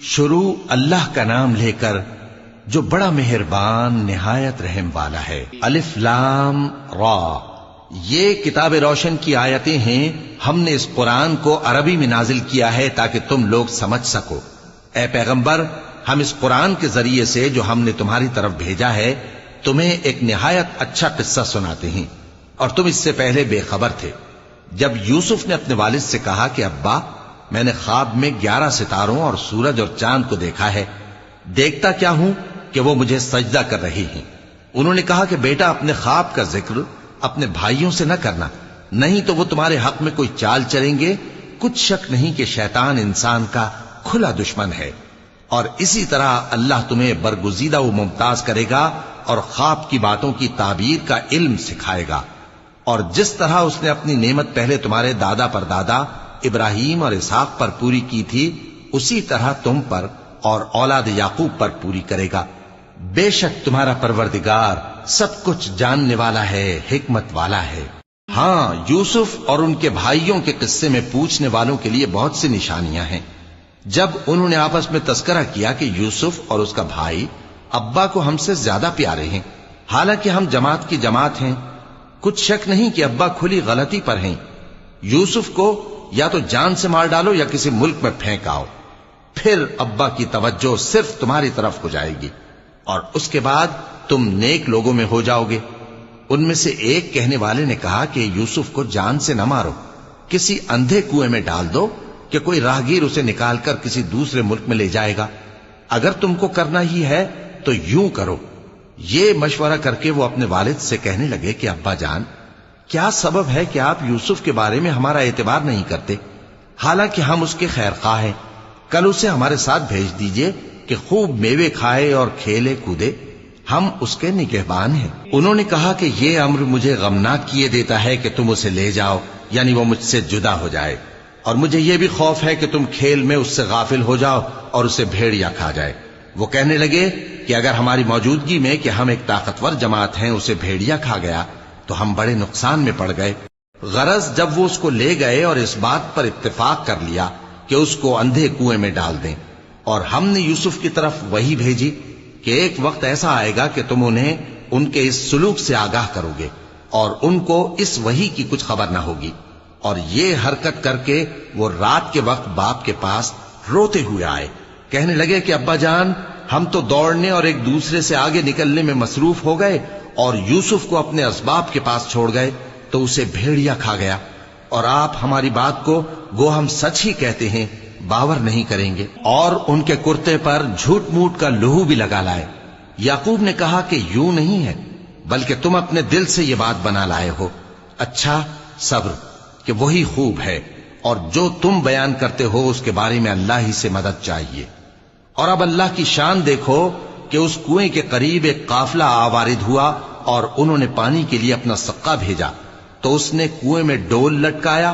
شروع اللہ کا نام لے کر جو بڑا مہربان نہایت رحم والا ہے۔ الف لام را، یہ کتاب روشن کی آیتیں ہیں۔ ہم نے اس قرآن کو عربی میں نازل کیا ہے تاکہ تم لوگ سمجھ سکو۔ اے پیغمبر، ہم اس قرآن کے ذریعے سے جو ہم نے تمہاری طرف بھیجا ہے تمہیں ایک نہایت اچھا قصہ سناتے ہیں، اور تم اس سے پہلے بے خبر تھے۔ جب یوسف نے اپنے والد سے کہا کہ ابا، میں نے خواب میں 11 ستاروں اور سورج اور چاند کو دیکھا ہے، دیکھتا کیا ہوں کہ وہ مجھے سجدہ کر رہی ہیں۔ انہوں نے کہا کہ بیٹا، اپنے خواب کا ذکر اپنے بھائیوں سے نہ کرنا، نہیں تو وہ تمہارے حق میں کوئی چال چلیں گے۔ کچھ شک نہیں کہ شیطان انسان کا کھلا دشمن ہے، اور اسی طرح اللہ تمہیں برگزیدہ و ممتاز کرے گا اور خواب کی باتوں کی تعبیر کا علم سکھائے گا، اور جس طرح اس نے اپنی نعمت پہلے تمہارے دادا پر دادا ابراہیم اور اسحاق پر پوری کی تھی، اسی طرح تم پر اور اولاد یعقوب پر پوری کرے گا۔ بے شک تمہارا پروردگار سب کچھ جاننے والا ہے، حکمت والا ہے۔ ہاں، یوسف اور ان کے بھائیوں کے قصے میں پوچھنے والوں کے لیے بہت سی نشانیاں ہیں۔ جب انہوں نے آپس میں تذکرہ کیا کہ یوسف اور اس کا بھائی ابا کو ہم سے زیادہ پیارے ہیں، حالانکہ ہم جماعت کی جماعت ہیں، کچھ شک نہیں کہ ابا کھلی غلطی پر ہیں۔ یوسف کو یا تو جان سے مار ڈالو یا کسی ملک میں پھینک آؤ، پھر ابا کی توجہ صرف تمہاری طرف ہو جائے گی، اور اس کے بعد تم نیک لوگوں میں ہو جاؤ گے۔ ان میں سے ایک کہنے والے نے کہا کہ یوسف کو جان سے نہ مارو، کسی اندھے کنویں میں ڈال دو کہ کوئی راہگیر اسے نکال کر کسی دوسرے ملک میں لے جائے گا۔ اگر تم کو کرنا ہی ہے تو یوں کرو۔ یہ مشورہ کر کے وہ اپنے والد سے کہنے لگے کہ ابا جان، کیا سبب ہے کہ آپ یوسف کے بارے میں ہمارا اعتبار نہیں کرتے، حالانکہ ہم اس کے خیر خواہ ہیں؟ کل اسے ہمارے ساتھ بھیج دیجئے کہ خوب میوے کھائے اور کھیلے کودے، ہم اس کے نگہبان ہیں۔ انہوں نے کہا کہ یہ امر مجھے غمناک کیے دیتا ہے کہ تم اسے لے جاؤ، یعنی وہ مجھ سے جدا ہو جائے، اور مجھے یہ بھی خوف ہے کہ تم کھیل میں اس سے غافل ہو جاؤ اور اسے بھیڑیا کھا جائے۔ وہ کہنے لگے کہ اگر ہماری موجودگی میں کہ ہم ایک طاقتور جماعت ہیں اسے بھیڑیا کھا گیا تو ہم بڑے نقصان میں پڑ گئے۔ غرض جب وہ اس کو لے گئے اور اس بات پر اتفاق کر لیا کہ اس کو اندھے کنویں میں ڈال دیں، اور ہم نے یوسف کی طرف وحی بھیجی کہ ایک وقت ایسا آئے گا کہ تم انہیں ان کے اس سلوک سے آگاہ کرو گے، اور ان کو اس وحی کی کچھ خبر نہ ہوگی۔ اور یہ حرکت کر کے وہ رات کے وقت باپ کے پاس روتے ہوئے آئے، کہنے لگے کہ ابا جان، ہم تو دوڑنے اور ایک دوسرے سے آگے نکلنے میں مصروف ہو گئے اور یوسف کو اپنے اسباب کے پاس چھوڑ گئے تو اسے بھیڑیا کھا گیا، اور آپ ہماری بات کو گو ہم سچ ہی کہتے ہیں باور نہیں کریں گے، اور ان کے کرتے پر جھوٹ موٹ کا لہو بھی لگا لائے۔ یعقوب نے کہا کہ یوں نہیں ہے، بلکہ تم اپنے دل سے یہ بات بنا لائے ہو۔ اچھا، صبر کہ وہی خوب ہے، اور جو تم بیان کرتے ہو اس کے بارے میں اللہ ہی سے مدد چاہیے۔ اور اب اللہ کی شان دیکھو کہ اس کنویں کے قریب ایک قافلہ آوارد ہوا اور انہوں نے پانی کے لیے اپنا سقا بھیجا، تو اس نے کنویں میں ڈول لٹکایا،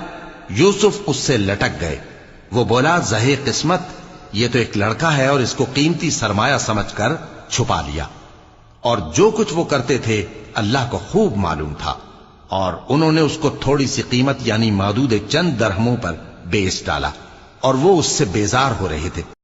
یوسف اس سے لٹک گئے۔ وہ بولا، زہے قسمت، یہ تو ایک لڑکا ہے، اور اس کو قیمتی سرمایہ سمجھ کر چھپا لیا۔ اور جو کچھ وہ کرتے تھے اللہ کو خوب معلوم تھا، اور انہوں نے اس کو تھوڑی سی قیمت یعنی معدود چند درہموں پر بیچ ڈالا، اور وہ اس سے بیزار ہو رہے تھے۔